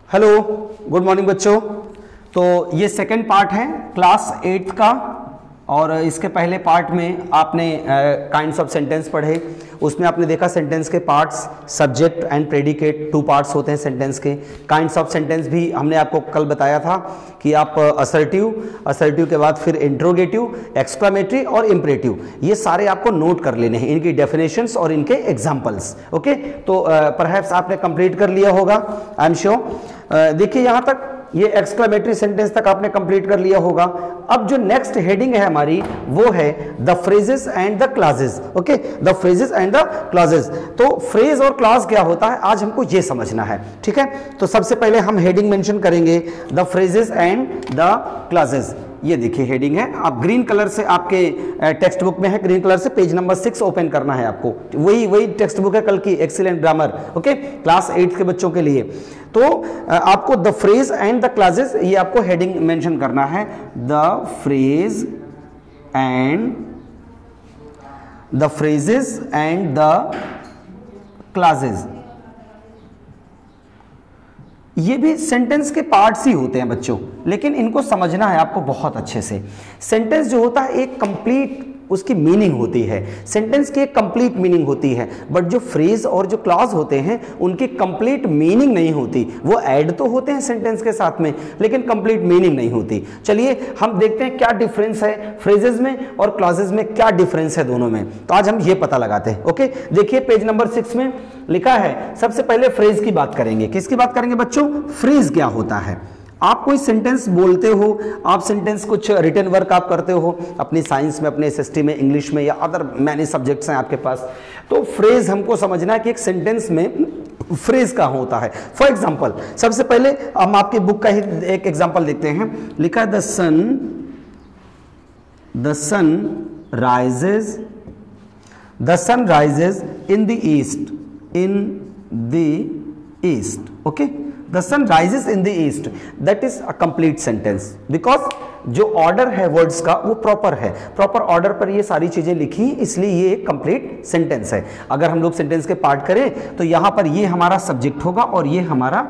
Hello, good morning बच्चों। तो ये सेकंड पार्ट है क्लास 8th का, और इसके पहले पार्ट में आपने काइंड्स ऑफ सेंटेंस पढ़े। उसमें आपने देखा सेंटेंस के parts, subject and predicate, 2 parts होते हैं सेंटेंस के। काइंड्स ऑफ सेंटेंस भी हमने आपको कल बताया था कि आप असर्टिव के बाद फिर इंट्रोगेटिव, एक्सक्लामेटरी और इंपरेटिव, ये सारे आपको नोट कर लेने हैं, इनकी डेफिनेशंस और इनके एग्जांपल्स। ओके, तो परहैप्स आपने कंप्लीट कर लिया होगा, आई एम श्योर। देखिए यहाँ तक ये एक्सक्लेमेटरी सेंटेंस तक आपने कंप्लीट कर लिया होगा। अब जो नेक्स्ट हेडिंग है हमारी वो है the phrases and the clauses. Okay, the phrases and the clauses. तो फ्रेज और क्लॉज क्या होता है आज हमको ये समझना है, ठीक है। तो सबसे पहले हम हेडिंग मेंशन करेंगे the phrases and the clauses. ये देखिए हेडिंग है, आप ग्रीन कलर से, आपके टेक्स्ट बुक में है ग्रीन कलर से, पेज नंबर 6 ओपन करना है आपको। वही टेक्स्ट बुक है कल की, एक्सीलेंट ग्रामर। ओके, क्लास 8 के बच्चों के लिए। तो आपको the phrase and the clauses, ये आपको हेडिंग मेंशन करना है। The phrases and the clauses, ये भी सेंटेंस के पार्ट्स ही होते हैं बच्चों, लेकिन इनको समझना है आपको बहुत अच्छे से। सेंटेंस जो होता है एक कंप्लीट उसकी मीनिंग होती है, सेंटेंस की एक कंप्लीट मीनिंग होती है, बट जो फ्रेज और जो क्लॉज होते हैं उनकी कंप्लीट मीनिंग नहीं होती। वो ऐड तो होते हैं सेंटेंस के साथ में, लेकिन कंप्लीट मीनिंग नहीं होती। चलिए हम देखते हैं क्या डिफरेंस है फ्रेजेस में और क्लॉजेस में, क्या डिफरेंस है दोनों में। तो आज हम ये पता लगाते हैं। ओके, देखिए पेज नंबर 6 में लिखा है, सबसे पहले फ्रेज की बात करेंगे। किसकी बात करेंगे बच्चों? फ्रेज क्या होता है। आप कोई सेंटेंस बोलते हो, आप सेंटेंस कुछ रिटन वर्क आप करते हो अपनी साइंस में, अपने एसएसटी में, इंग्लिश में, या अदर मैनी सब्जेक्ट्स हैं आपके पास। तो फ्रेज हमको समझना है कि एक सेंटेंस में फ्रेज का होता है। फॉर एग्जांपल, सबसे पहले हम आपकी बुक का ही एक एग्जांपल देखते हैं। लिखा है the sun rises in the east. Okay, the sun rises in the east, that is a complete sentence, because जो ऑर्डर है वर्ड्स का वो प्रॉपर है, प्रॉपर ऑर्डर पर ये सारी चीजें लिखी, इसलिए ये एक कंप्लीट सेंटेंस है। अगर हम लोग सेंटेंस के पार्ट करें तो यहां पर ये हमारा सब्जेक्ट होगा और ये हमारा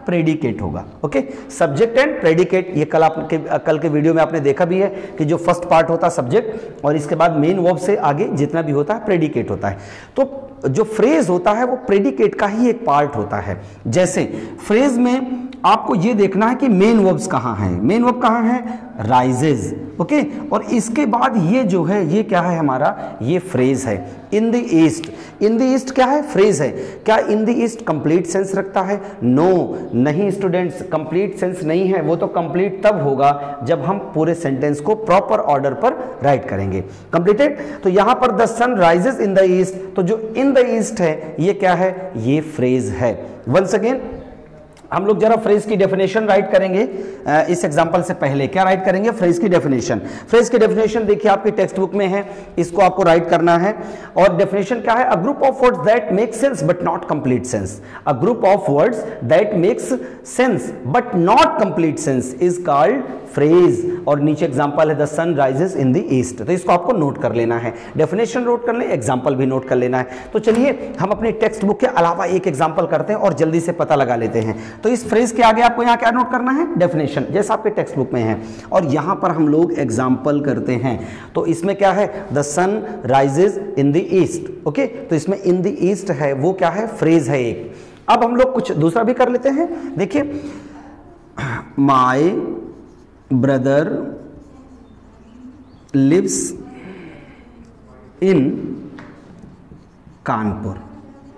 प्रेडिकेट होगा। ओके, सब्जेक्ट एंड प्रेडिकेट, ये कल के वीडियो में आपने देखा भी है कि जो फर्स्ट पार्ट होता है सब्जेक्ट, और इसके बाद मेन वर्ब से आगे जितना भी होता है प्रेडिकेट होता है। तो जो फ्रेज होता है वो प्रेडिकेट का ही एक पार्ट होता है। जैसे फ्रेज में आपको ये देखना है कि मेन वर्ब्स कहाँ हैं। मेन वर्ब कहाँ है? राइजेज। ओके, और इसके बाद ये जो है ये क्या है हमारा? ये फ्रेज है। इन the east, in the east क्या है? फ्रेज है। क्या इन द ईस्ट कंप्लीट सेंस रखता है? नो, नहीं स्टूडेंट्स, कंप्लीट सेंस नहीं है। वो तो कंप्लीट तब होगा जब हम पूरे सेंटेंस को प्रॉपर ऑर्डर पर राइट करेंगे। कंप्लीटेड। तो यहां पर the sun rises in the east, तो जो इन द ईस्ट है ये क्या है? ये फ्रेज है। वंस अगेन हम लोग जरा फ्रेज की डेफिनेशन राइट करेंगे। इस एग्जांपल से पहले क्या राइट करेंगे? फ्रेज की डेफिनेशन। फ्रेज की डेफिनेशन देखिए आपकी टेक्स्ट बुक में है, इसको आपको राइट करना है। और डेफिनेशन क्या है? A group of words that make sense but not complete sense. A group of words that makes sense but not complete sense is called phrase. और नीचे एग्जांपल है the sun rises in the east. तो इसको आपको note कर लेना है, definition note कर ले, एग्जांपल भी नोट कर लेना है। तो चलिए हम अपनी टेक्स्ट बुक के अलावा एक एग्जांपल करते हैं और जल्दी से पता लगा लेते हैं। तो इस फ्रेज के आगे आपको यहाँ क्या नोट करना है? डेफिनेशन, जैसा आपके टेक्स्ट बुक में है, और यहाँ पर हम लोग एग्जांपल करते हैं। तो इसमें क्या है? The sun rises in the east. Okay, तो इसमें इन द ईस्ट है, वो क्या है? फ्रेज है एक। अब हम लोग कुछ दूसरा भी कर लेते हैं। देखिए, my brother lives in Kanpur.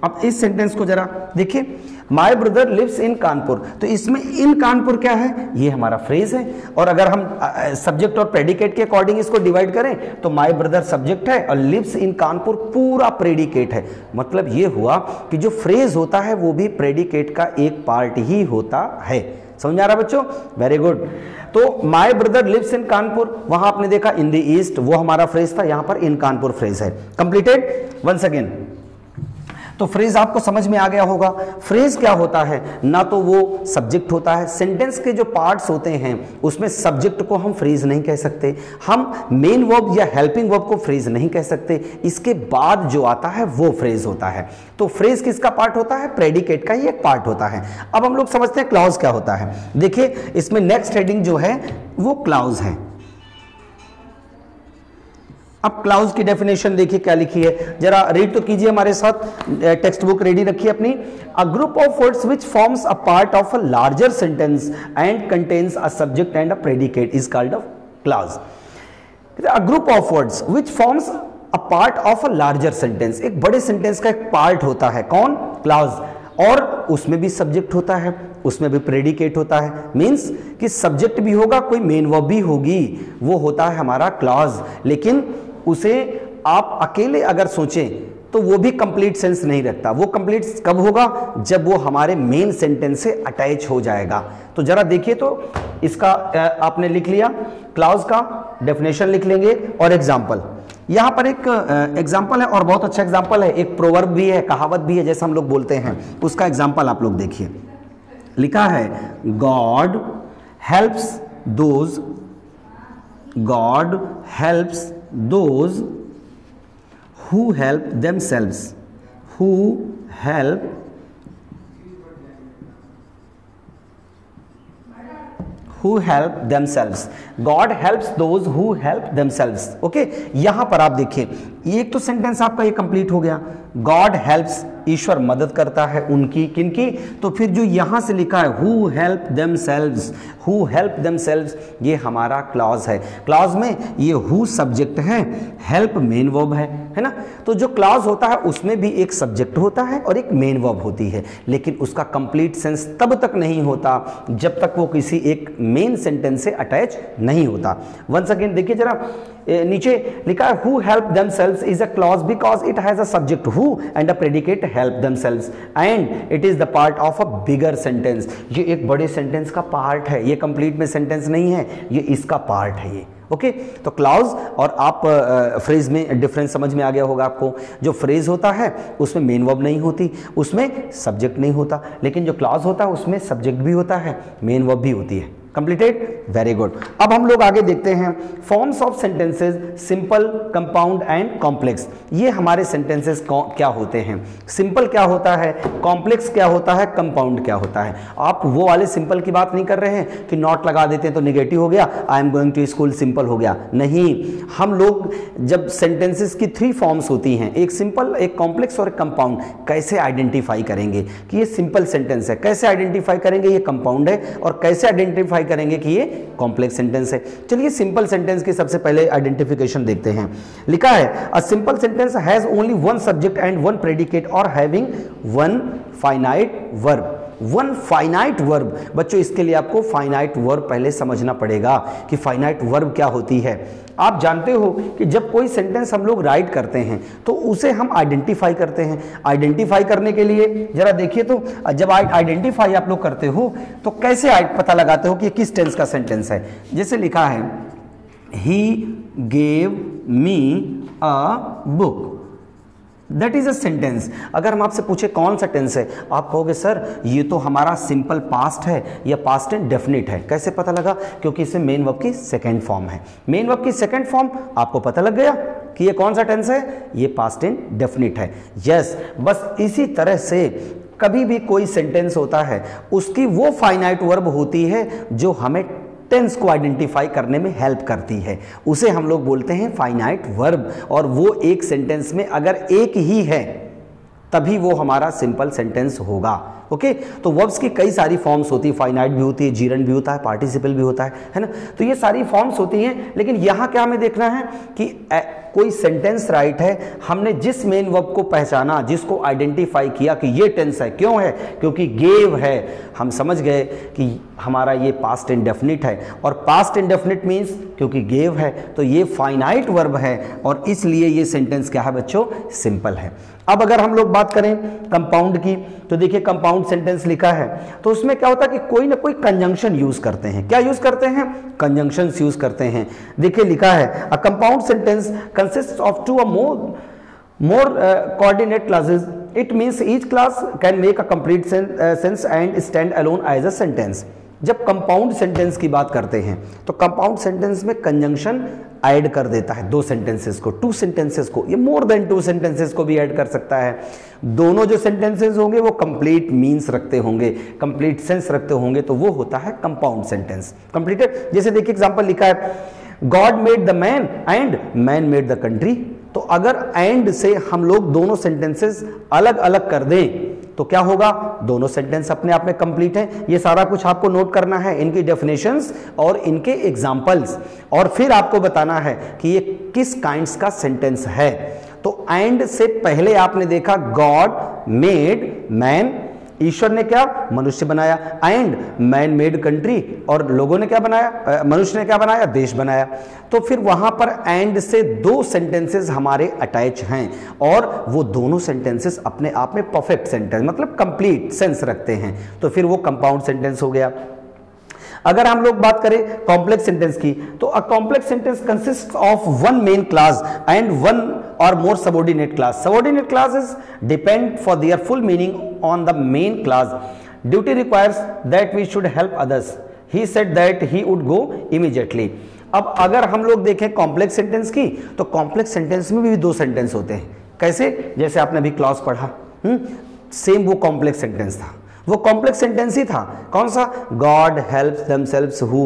अब इस सेंटेंस को जरा देखिए, my brother lives in Kanpur. तो इसमें इन कानपुर क्या है? ये हमारा फ्रेज है। और अगर हम सब्जेक्ट और प्रेडिकेट के अकॉर्डिंग इसको डिवाइड करें तो माय ब्रदर सब्जेक्ट है और लिव्स इन कानपुर पूरा प्रेडिकेट है। मतलब ये हुआ कि जो फ्रेज होता है वो भी प्रेडिकेट का एक पार्ट ही होता है। समझ आ रहा बच्चों? Very good. तो my brother lives in Kanpur, वहां आपने देखा इन द ईस्ट, वो हमारा फ्रेज था, यहां पर इन कानपुर फ्रेज है। कंप्लीटेड। वंस अगेन तो फ्रेज आपको समझ में आ गया होगा। फ्रेज क्या होता है, ना तो वो सब्जेक्ट होता है, सेंटेंस के जो पार्ट्स होते हैं उसमें सब्जेक्ट को हम फ्रेज नहीं कह सकते, हम मेन वर्ब या हेल्पिंग वर्ब को फ्रेज नहीं कह सकते, इसके बाद जो आता है वो फ्रेज होता है। तो फ्रेज किसका पार्ट होता है, प्रेडिकेट का ही एक पार्ट होता है। अब हम लोग समझते हैं क्लॉज क्या होता है। देखिए इसमें नेक्स्ट हेडिंग जो है वो क्लॉज है। अब क्लाउज की डेफिनेशन देखिए क्या लिखी है, जरा रीड तो कीजिए हमारे साथ, टेक्स्ट बुक रेडी रखिए अपनी। A group of words which forms a part of a larger sentence and contains a subject and a predicate is called a clause. A group of words which forms a part of a larger sentence, एक बड़े sentence का एक part होता है कौन, clause, और उसमें भी सब्जेक्ट होता है, उसमें भी प्रेडिकेट होता है, मींस कि सब्जेक्ट भी होगा, कोई मेन वर्ब भी होगी, वो होता है हमारा क्लॉज। लेकिन उसे आप अकेले अगर सोचें तो वो भी कंप्लीट सेंस नहीं रखता। वो कंप्लीट कब होगा, जब वो हमारे मेन सेंटेंस से अटैच हो जाएगा। तो जरा देखिए, तो इसका आपने लिख लिया, क्लॉज का डेफिनेशन लिख लेंगे और एग्जाम्पल। यहां पर एक एग्जाम्पल है और बहुत अच्छा एग्जाम्पल है, एक प्रोवर्ब भी है, कहावत भी है जैसा हम लोग बोलते हैं, उसका एग्जाम्पल आप लोग देखिए। लिखा है God helps those, God helps those who help themselves, who help themselves, God helps those who help themselves। Okay, यहां पर आप देखिए, एक तो सेंटेंस आपका ये कंप्लीट हो गया, गॉड हेल्प्स, ईश्वर मदद करता है उनकी, किनकी, तो फिर जो यहां से लिखा है who help themselves, who help themselves, ये हमारा क्लॉज है। क्लॉज में ये हु सब्जेक्ट है, हेल्प मेन वर्ब है ना। तो जो क्लॉज होता है उसमें भी एक सब्जेक्ट होता है और एक मेन वर्ब होती है, लेकिन उसका कंप्लीट सेंस तब तक नहीं होता जब तक वो किसी एक मेन सेंटेंस से अटैच नहीं होता। वंस अगेन देखिए जरा, नीचे लिखा है who help themselves is a clause because it has a subject who and a predicate help themselves and it is the part of a bigger sentence. ये एक बड़े सेंटेंस का पार्ट है, ये कंप्लीट में सेंटेंस नहीं है, ये इसका पार्ट है ये। ओके, तो क्लॉज और आप फ्रेज में डिफरेंस समझ में आ गया होगा आपको। जो फ्रेज होता है उसमें मेन वर्ब नहीं होती, उसमें सब्जेक्ट नहीं होता, लेकिन जो क्लॉज होता है उसमें सब्जेक्ट भी होता है, मेन वर्ब भी होती है। Completed, very good. अब हम लोग आगे देखते हैं forms of sentences, simple, compound and complex. ये हमारे सेंटेंसेस क्या होते हैं, सिंपल क्या होता है, कॉम्प्लेक्स क्या होता है, कंपाउंड क्या होता है। आप वो वाले सिंपल की बात नहीं कर रहे हैं कि नॉट लगा देते हैं तो निगेटिव हो गया, I am going to school simple हो गया, नहीं। हम लोग जब सेंटेंसेस की 3 फॉर्म्स होती हैं, एक सिंपल, एक कॉम्प्लेक्स और एक कंपाउंड, कैसे आइडेंटिफाई करेंगे कि ये सिंपल सेंटेंस है, कैसे आइडेंटिफाई करेंगे ये कंपाउंड है, और कैसे आइडेंटिफाई करेंगे कि ये कॉम्प्लेक्स सेंटेंस है। चलिए सिंपल सेंटेंस की सबसे पहले आइडेंटिफिकेशन देखते हैं। लिखा है a simple sentence has only one subject and one predicate और having one finite verb. One finite verb, बच्चों इसके लिए आपको फाइनाइट वर्ब पहले समझना पड़ेगा कि फाइनाइट वर्ब क्या होती है। आप जानते हो कि जब कोई सेंटेंस हम लोग राइट करते हैं तो उसे हम आइडेंटिफाई करते हैं। आइडेंटिफाई करने के लिए जरा देखिए, तो जब आइडेंटिफाई आप लोग करते हो तो कैसे पता लगाते हो कि किस टेंस का सेंटेंस है। जैसे लिखा है he gave me a book, that is a sentence. अगर हम आपसे पूछे कौन सा टेंस है, आप कहोगे सर ये तो हमारा सिंपल पास्ट है या पास्ट इंडेफिनिट है। कैसे पता लगा, क्योंकि इसमें मेन वर्ब की सेकंड फॉर्म है। मेन वर्ब की सेकंड फॉर्म, आपको पता लग गया कि ये कौन सा टेंस है, ये पास्ट इंडेफिनिट है। यस, बस इसी तरह से कभी भी कोई सेंटेंस होता है उसकी वो फाइनाइट वर्ब होती है जो हमें टेंस को आइडेंटिफाई करने में हेल्प करती है, उसे हम लोग बोलते हैं फाइनाइट वर्ब। और वो एक सेंटेंस में अगर एक ही है तभी वो हमारा सिंपल सेंटेंस होगा। ओके, तो वर्ब्स की कई सारी फॉर्म्स होती है, फाइनाइट भी होती है, जीरंड भी होता है, पार्टिसिपल भी होता है ना। तो ये सारी फॉर्म्स होती हैं, लेकिन यहाँ क्या हमें देखना है कि कोई सेंटेंस राइट है, हमने जिस मेन वर्ब को पहचाना, जिसको आइडेंटिफाई किया कि ये टेंस है, क्यों है, क्योंकि गेव है, हम समझ गए कि हमारा ये पास्ट इंडेफिनिट है, और पास्ट इंडेफिनिट मीन्स क्योंकि गेव है तो ये फाइनाइट वर्ब है, और इसलिए ये सेंटेंस क्या है बच्चों, सिंपल है। अब अगर हम लोग बात करें कंपाउंड की, तो देखिए कंपाउंड सेंटेंस लिखा है तो उसमें क्या होता है कि कोई ना कोई कंजंक्शन यूज करते हैं। क्या यूज करते हैं, कंजंक्शंस यूज करते हैं। देखिए लिखा है a compound sentence consists of 2 or more more coordinate classes, it means each class can make a complete sense and stand alone as a sentence. जब कंपाउंड सेंटेंस की बात करते हैं तो कंपाउंड सेंटेंस में कंजंक्शन ऐड कर देता है दो सेंटेंसेस को, टू सेंटेंसेस को, ये मोर देन टू सेंटेंसेस को भी ऐड कर सकता है। दोनों जो सेंटेंसेस होंगे वो कंप्लीट मीन्स रखते होंगे, कंप्लीट सेंस रखते होंगे, तो वो होता है कंपाउंड सेंटेंस। कंप्लीटेड, जैसे देखिए एग्जांपल लिखा है God made the man and man made the country. तो अगर एंड से हम लोग दोनों सेंटेंसेस अलग अलग कर दें तो क्या होगा, दोनों सेंटेंस अपने आप में कंप्लीट है। ये सारा कुछ आपको नोट करना है, इनकी डेफिनेशंस और इनके एग्जांपल्स, और फिर आपको बताना है कि ये किस काइंड्स का सेंटेंस है। तो एंड से पहले आपने देखा गॉड मेड मैन, ईश्वर ने क्या, मनुष्य बनाया, एंड मैन मेड कंट्री, और लोगों ने क्या बनाया, मनुष्य ने क्या बनाया, देश बनाया। तो फिर वहां पर एंड से दो सेंटेंसेस हमारे अटैच हैं और वो दोनों सेंटेंसेस अपने आप में परफेक्ट सेंटेंस मतलब कंप्लीट सेंस रखते हैं, तो फिर वो कंपाउंड सेंटेंस हो गया। अगर हम लोग बात करें कॉम्प्लेक्स सेंटेंस की, तो a complex sentence consist of one main class and one or more subordinate class. Subordinate classes depend for their full meaning on the main class. Duty requires that we should help others. He said that he would go immediately. अब अगर हम लोग देखें complex sentence की, तो complex sentence में भी दो सेंटेंस होते हैं। कैसे, जैसे आपने अभी क्लॉज पढ़ा, सेम वो कॉम्प्लेक्स सेंटेंस था, वो कॉम्प्लेक्स सेंटेंस ही था। कौन सा, God helps themselves who,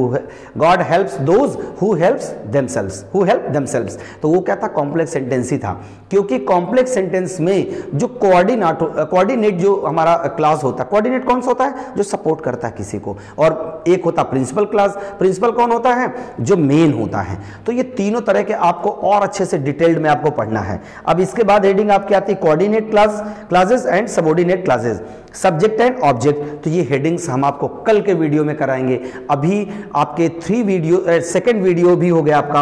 God helps those who helps themselves, who help themselves, तो वो क्या था, कॉम्प्लेक्स सेंटेंस ही था। क्योंकि कॉम्प्लेक्स सेंटेंस में जो कोऑर्डिनेट जो हमारा क्लास होता है, कोऑर्डिनेट कौन सा होता है, जो सपोर्ट करता है किसी को, और एक होता प्रिंसिपल क्लास, प्रिंसिपल कौन होता है, जो मेन होता है। तो ये तीनों तरह के आपको और अच्छे से डिटेल्ड में आपको पढ़ना है। अब इसके बाद हेडिंग आपकी आती है coordinate classes and subordinate classes, subject and object. तो ये हेडिंग्स हम आपको कल के वीडियो में कराएंगे। अभी आपके सेकंड वीडियो भी हो गया आपका।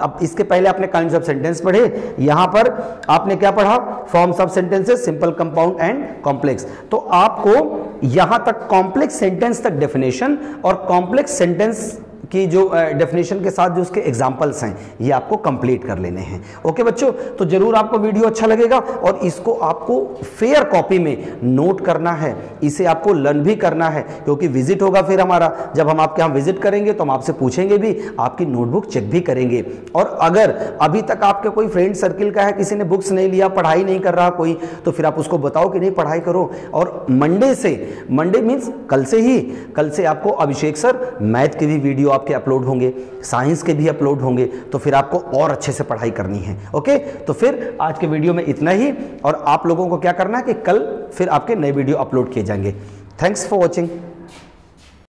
अब इसके पहले आपने काइंड्स ऑफ सेंटेंस पढ़े, यहां पर आपने क्या पढ़ा, forms of sentences, simple, compound and complex. तो आपको यहां तक कॉम्प्लेक्स सेंटेंस तक डेफिनेशन और कॉम्प्लेक्स सेंटेंस की जो डेफिनेशन के साथ जो उसके एग्जांपल्स हैं ये आपको कंप्लीट कर लेने हैं। ओके बच्चों, तो जरूर आपको वीडियो अच्छा लगेगा और इसको आपको फेयर कॉपी में नोट करना है, इसे आपको लर्न भी करना है, क्योंकि विजिट होगा फिर हमारा। जब हम आपके यहाँ विजिट करेंगे तो हम आपसे पूछेंगे भी, आपकी नोटबुक चेक भी करेंगे। और अगर अभी तक आपके कोई फ्रेंड सर्किल का है, किसी ने बुक्स नहीं लिया, पढ़ाई नहीं कर रहा कोई, तो फिर आप उसको बताओ कि नहीं पढ़ाई करो। और मंडे मीन्स कल से आपको अभिषेक सर मैथ के भी वीडियो आपके अपलोड होंगे, साइंस के भी अपलोड होंगे, तो फिर आपको और अच्छे से पढ़ाई करनी है। ओके, तो फिर आज के वीडियो में इतना ही, और आप लोगों को क्या करना है कि कल फिर आपके नए वीडियो अपलोड किए जाएंगे। Thanks for watching.